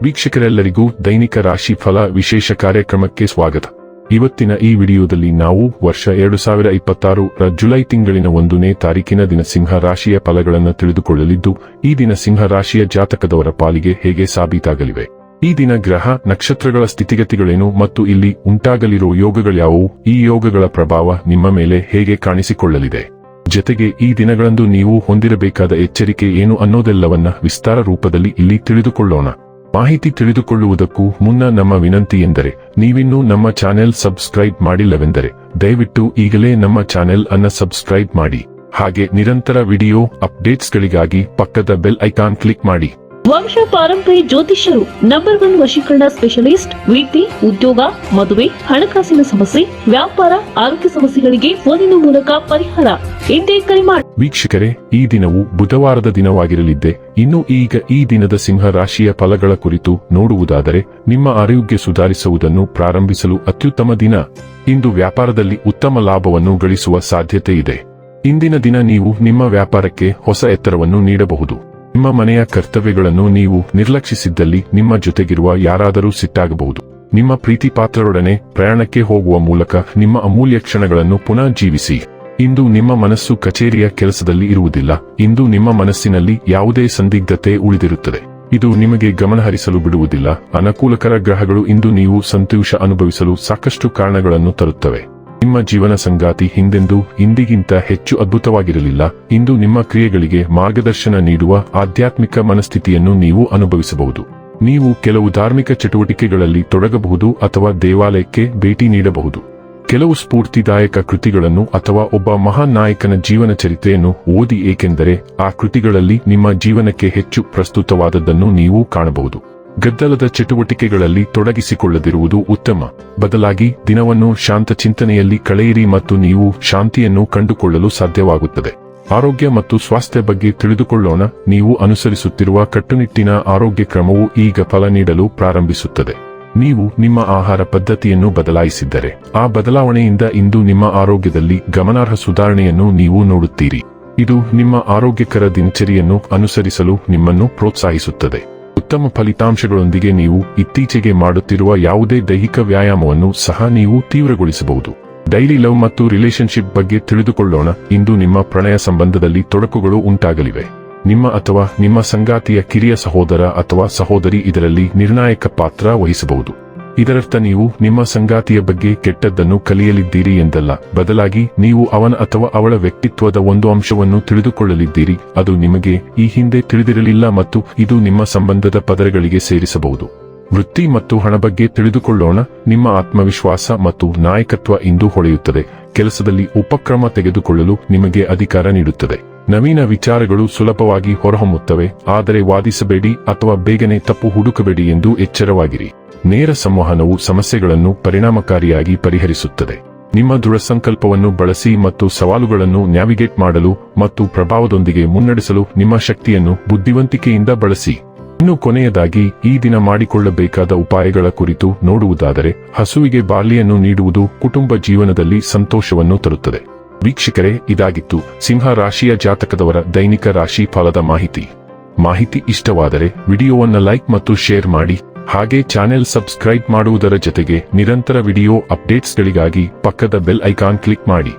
ವೀಕ್ಷಕರೆಲ್ಲರಿಗೂ ದೈನಿಕ ರಾಶಿ ಫಲ ವಿಶೇಷ ಕಾರ್ಯಕ್ರಮಕ್ಕೆ ಸ್ವಾಗತ. ಇವತ್ತಿನ ಈ ವಿಡಿಯೋದಲ್ಲಿ ನಾವು ವರ್ಷ 2026 ರ ಜುಲೈ ತಿಂಗಳಿನ 1ನೇ ತಾರೀಕಿನ ದಿನ ಸಿಂಹ ರಾಶಿಯ ಫಲಗಳನ್ನು ತಿಳಿದುಕೊಳ್ಳಲಿದ್ದು, ಈ ದಿನ ಸಿಂಹ ರಾಶಿಯ ಜಾತಕದವರ ಪಾಲಿಗೆ ಹೇಗೆ ಸಾಬೀತಾಗಲಿವೆ, ಈ ದಿನ ಗ್ರಹ ನಕ್ಷತ್ರಗಳ ಸ್ಥಿತಿಗತಿಗಳೇನು ಮತ್ತು ಇಲ್ಲಿ ಉಂಟಾಗಲಿರುವ ಯೋಗಗಳ್ಯಾವುವು, ಈ ಯೋಗಗಳ ಪ್ರಭಾವ ನಿಮ್ಮ ಮೇಲೆ ಹೇಗೆ ಕಾಣಿಸಿಕೊಳ್ಳಲಿದೆ, ಜೊತೆಗೆ ಈ ದಿನಗಳಂದು ನೀವು ಹೊಂದಿರಬೇಕಾದ ಎಚ್ಚರಿಕೆ ಏನು ಅನ್ನೋದೆಲ್ಲವನ್ನ ವಿಸ್ತಾರ ರೂಪದಲ್ಲಿ ಇಲ್ಲಿ ತಿಳಿದುಕೊಳ್ಳೋಣ. ಮಾಹಿತಿ ತಿಳಿದುಕೊಳ್ಳುವುದಕ್ಕೂ ಮುನ್ನ ನಮ್ಮ ವಿನಂತಿ ಎಂದರೆ, ನೀವಿನ್ನೂ ನಮ್ಮ ಚಾನೆಲ್ ಸಬ್ಸ್ಕ್ರೈಬ್ ಮಾಡಿಲ್ಲವೆಂದರೆ ದಯವಿಟ್ಟು ಈಗಲೇ ನಮ್ಮ ಚಾನೆಲ್ ಅನ್ನು ಸಬ್ಸ್ಕ್ರೈಬ್ ಮಾಡಿ. ಹಾಗೆ ನಿರಂತರ ವಿಡಿಯೋ ಅಪ್ಡೇಟ್ಸ್ಗಳಿಗಾಗಿ ಪಕ್ಕದ ಬೆಲ್ ಐಕಾನ್ ಕ್ಲಿಕ್ ಮಾಡಿ. ವಂಶ ಪಾರಂಪರ್ಯ ಜ್ಯೋತಿಷ್ಯರು ನಂಬರ್ 1 ವಶೀಕರಣ ಸ್ಪೆಷಲಿಸ್ಟ್. ವೃತ್ತಿ, ಉದ್ಯೋಗ, ಮದುವೆ, ಹಣಕಾಸಿನ ಸಮಸ್ಯೆ, ವ್ಯಾಪಾರ, ಆರೋಗ್ಯ ಸಮಸ್ಯೆಗಳಿಗೆ ಫೋನಿನ ಮೂಲಕ ಪರಿಹಾರ. ಹಿಂದೆ ಕರೆ ಮಾಡಿ. ವೀಕ್ಷಕರೇ, ಈ ದಿನವು ಬುಧವಾರದ ದಿನವಾಗಿರಲಿದ್ದೆ. ಇನ್ನು ಈಗ ಈ ದಿನದ ಸಿಂಹ ರಾಶಿಯ ಫಲಗಳ ಕುರಿತು ನೋಡುವುದಾದರೆ, ನಿಮ್ಮ ಆರೋಗ್ಯ ಸುಧಾರಿಸುವುದನ್ನು ಪ್ರಾರಂಭಿಸಲು ಅತ್ಯುತ್ತಮ ದಿನ. ಇಂದು ವ್ಯಾಪಾರದಲ್ಲಿ ಉತ್ತಮ ಲಾಭವನ್ನು ಗಳಿಸುವ ಸಾಧ್ಯತೆ ಇದೆ. ಇಂದಿನ ದಿನ ನೀವು ನಿಮ್ಮ ವ್ಯಾಪಾರಕ್ಕೆ ಹೊಸ ಎತ್ತರವನ್ನು ನೀಡಬಹುದು. ನಿಮ್ಮ ಮನೆಯ ಕರ್ತವ್ಯಗಳನ್ನು ನೀವು ನಿರ್ಲಕ್ಷಿಸಿದ್ದಲ್ಲಿ ನಿಮ್ಮ ಜೊತೆಗಿರುವ ಯಾರಾದರೂ ಸಿಟ್ಟಾಗಬಹುದು. ನಿಮ್ಮ ಪ್ರೀತಿ ಪಾತ್ರರೊಡನೆ ಪ್ರಯಾಣಕ್ಕೆ ಹೋಗುವ ಮೂಲಕ ನಿಮ್ಮ ಅಮೂಲ್ಯ ಕ್ಷಣಗಳನ್ನು ಪುನಃ ಜೀವಿಸಿ. ಇಂದು ನಿಮ್ಮ ಮನಸ್ಸು ಕಚೇರಿಯ ಕೆಲಸದಲ್ಲಿ ಇರುವುದಿಲ್ಲ. ಇಂದು ನಿಮ್ಮ ಮನಸ್ಸಿನಲ್ಲಿ ಯಾವುದೇ ಸಂದಿಗ್ಧತೆ ಉಳಿದಿರುತ್ತದೆ. ಇದು ನಿಮಗೆ ಗಮನಹರಿಸಲು ಬಿಡುವುದಿಲ್ಲ. ಅನುಕೂಲಕರ ಗ್ರಹಗಳು ಇಂದು ನೀವು ಸಂತೋಷ ಅನುಭವಿಸಲು ಸಾಕಷ್ಟು ಕಾರಣಗಳನ್ನು ತರುತ್ತವೆ. ನಿಮ್ಮ ಜೀವನ ಸಂಗಾತಿ ಹಿಂದೆಂದೂ ಇಂದಿಗಿಂತ ಹೆಚ್ಚು ಅದ್ಭುತವಾಗಿರಲಿಲ್ಲ. ಇಂದು ನಿಮ್ಮ ಕ್ರಿಯೆಗಳಿಗೆ ಮಾರ್ಗದರ್ಶನ ನೀಡುವ ಆಧ್ಯಾತ್ಮಿಕ ಮನಸ್ಥಿತಿಯನ್ನು ನೀವು ಅನುಭವಿಸಬಹುದು. ನೀವು ಕೆಲವು ಧಾರ್ಮಿಕ ಚಟುವಟಿಕೆಗಳಲ್ಲಿ ತೊಡಗಬಹುದು ಅಥವಾ ದೇವಾಲಯಕ್ಕೆ ಭೇಟಿ ನೀಡಬಹುದು. ಕೆಲವು ಸ್ಫೂರ್ತಿದಾಯಕ ಕೃತಿಗಳನ್ನು ಅಥವಾ ಒಬ್ಬ ಮಹಾನ್ ನಾಯಕನ ಜೀವನ ಚರಿತ್ರೆಯನ್ನು ಓದಿ, ಏಕೆಂದರೆ ಆ ಕೃತಿಗಳಲ್ಲಿ ನಿಮ್ಮ ಜೀವನಕ್ಕೆ ಹೆಚ್ಚು ಪ್ರಸ್ತುತವಾದದ್ದನ್ನು ನೀವು ಕಾಣಬಹುದು. ಗದ್ದಲದ ಚಟುವಟಿಕೆಗಳಲ್ಲಿ ತೊಡಗಿಸಿಕೊಳ್ಳದಿರುವುದು ಉತ್ತಮ. ಬದಲಾಗಿ ದಿನವನ್ನು ಶಾಂತ ಚಿಂತನೆಯಲ್ಲಿ ಕಳೆಯಿರಿ ಮತ್ತು ನೀವು ಶಾಂತಿಯನ್ನು ಕಂಡುಕೊಳ್ಳಲು ಸಾಧ್ಯವಾಗುತ್ತದೆ. ಆರೋಗ್ಯ ಮತ್ತು ಸ್ವಾಸ್ಥ್ಯ ಬಗ್ಗೆ ತಿಳಿದುಕೊಳ್ಳೋಣ. ನೀವು ಅನುಸರಿಸುತ್ತಿರುವ ಕಟ್ಟುನಿಟ್ಟಿನ ಆರೋಗ್ಯ ಕ್ರಮವು ಈಗ ಫಲ ನೀಡಲು ಪ್ರಾರಂಭಿಸುತ್ತದೆ. ನೀವು ನಿಮ್ಮ ಆಹಾರ ಪದ್ಧತಿಯನ್ನು ಬದಲಾಯಿಸಿದ್ದರೆ ಆ ಬದಲಾವಣೆಯಿಂದ ಇಂದು ನಿಮ್ಮ ಆರೋಗ್ಯದಲ್ಲಿ ಗಮನಾರ್ಹ ಸುಧಾರಣೆಯನ್ನು ನೀವು ನೋಡುತ್ತೀರಿ. ಇದು ನಿಮ್ಮ ಆರೋಗ್ಯಕರ ದಿನಚರಿಯನ್ನು ಅನುಸರಿಸಲು ನಿಮ್ಮನ್ನು ಪ್ರೋತ್ಸಾಹಿಸುತ್ತದೆ. ಉತ್ತಮ ಫಲಿತಾಂಶಗಳೊಂದಿಗೆ ನೀವು ಇತ್ತೀಚೆಗೆ ಮಾಡುತ್ತಿರುವ ಯಾವುದೇ ದೈಹಿಕ ವ್ಯಾಯಾಮವನ್ನು ಸಹ ನೀವು ತೀವ್ರಗೊಳಿಸಬಹುದು. ಡೈಲಿ ಲವ್ ಮತ್ತು ರಿಲೇಶನ್ಶಿಪ್ ಬಗ್ಗೆ ತಿಳಿದುಕೊಳ್ಳೋಣ. ಇಂದು ನಿಮ್ಮ ಪ್ರಣಯ ಸಂಬಂಧದಲ್ಲಿ ತೊಡಕುಗಳು ಉಂಟಾಗಲಿವೆ. ನಿಮ್ಮ ಅಥವಾ ನಿಮ್ಮ ಸಂಗಾತಿಯ ಕಿರಿಯ ಸಹೋದರ ಅಥವಾ ಸಹೋದರಿ ಇದರಲ್ಲಿ ನಿರ್ಣಾಯಕ ಪಾತ್ರ ವಹಿಸಬಹುದು. ಇದರರ್ಥ ನೀವು ನಿಮ್ಮ ಸಂಗಾತಿಯ ಬಗ್ಗೆ ಕೆಟ್ಟದ್ದನ್ನು ಕಲಿಯಲಿದ್ದೀರಿ ಎಂದಲ್ಲ, ಬದಲಾಗಿ ನೀವು ಅವನ ಅಥವಾ ಅವಳ ವ್ಯಕ್ತಿತ್ವದ ಒಂದು ಅಂಶವನ್ನು ತಿಳಿದುಕೊಳ್ಳಲಿದ್ದೀರಿ. ಅದು ನಿಮಗೆ ಈ ಹಿಂದೆ ತಿಳಿದಿರಲಿಲ್ಲ ಮತ್ತು ಇದು ನಿಮ್ಮ ಸಂಬಂಧದ ಪದರಗಳಿಗೆ ಸೇರಿಸಬಹುದು. ವೃತ್ತಿ ಮತ್ತು ಹಣ ಬಗ್ಗೆ ತಿಳಿದುಕೊಳ್ಳೋಣ. ನಿಮ್ಮ ಆತ್ಮವಿಶ್ವಾಸ ಮತ್ತು ನಾಯಕತ್ವ ಇಂದು ಹೊಳೆಯುತ್ತದೆ. ಕೆಲಸದಲ್ಲಿ ಉಪಕ್ರಮ ತೆಗೆದುಕೊಳ್ಳಲು ನಿಮಗೆ ಅಧಿಕಾರ ನೀಡುತ್ತದೆ. ನವೀನ ವಿಚಾರಗಳು ಸುಲಭವಾಗಿ ಹೊರಹೊಮ್ಮುತ್ತವೆ, ಆದರೆ ವಾದಿಸಬೇಡಿ ಅಥವಾ ಬೇಗನೆ ತಪ್ಪು ಹುಡುಕಬೇಡಿ ಎಂದು ಎಚ್ಚರವಾಗಿರಿ. ನೇರ ಸಂವಹನವು ಸಮಸ್ಯೆಗಳನ್ನು ಪರಿಣಾಮಕಾರಿಯಾಗಿ ಪರಿಹರಿಸುತ್ತದೆ. ನಿಮ್ಮ ದೃಢ ಸಂಕಲ್ಪವನ್ನು ಬಳಸಿ ಮತ್ತು ಸವಾಲುಗಳನ್ನು ನ್ಯಾವಿಗೇಟ್ ಮಾಡಲು ಮತ್ತು ಪ್ರಭಾವದೊಂದಿಗೆ ಮುನ್ನಡೆಸಲು ನಿಮ್ಮ ಶಕ್ತಿಯನ್ನು ಬುದ್ಧಿವಂತಿಕೆಯಿಂದ ಬಳಸಿ. ಇನ್ನು ಕೊನೆಯದಾಗಿ ಈ ದಿನ ಮಾಡಿಕೊಳ್ಳಬೇಕಾದ ಉಪಾಯಗಳ ಕುರಿತು ನೋಡುವುದಾದರೆ, ಹಸುವಿಗೆ ಬಾರ್ಲಿಯನ್ನು ನೀಡುವುದು ಕುಟುಂಬ ಜೀವನದಲ್ಲಿ ಸಂತೋಷವನ್ನು ತರುತ್ತದೆ. ವೀಕ್ಷಕರೇ, ಇದಾಗಿತ್ತು ಸಿಂಹ ರಾಶಿಯ ಜಾತಕದವರ ದೈನಿಕ ರಾಶಿ ಫಲದ ಮಾಹಿತಿ ಇಷ್ಟವಾದರೆ ವಿಡಿಯೋವನ್ನು ಲೈಕ್ ಮತ್ತು ಶೇರ್ ಮಾಡಿ. ಹಾಗೆ ಚಾನೆಲ್ ಸಬ್ಸ್ಕ್ರೈಬ್ ಮಾಡುವುದರ ಜೊತೆಗೆ ನಿರಂತರ ವಿಡಿಯೋ ಅಪ್ಡೇಟ್ಸ್ಗಳಿಗಾಗಿ ಪಕ್ಕದ ಬೆಲ್ ಐಕಾನ್ ಕ್ಲಿಕ್ ಮಾಡಿ.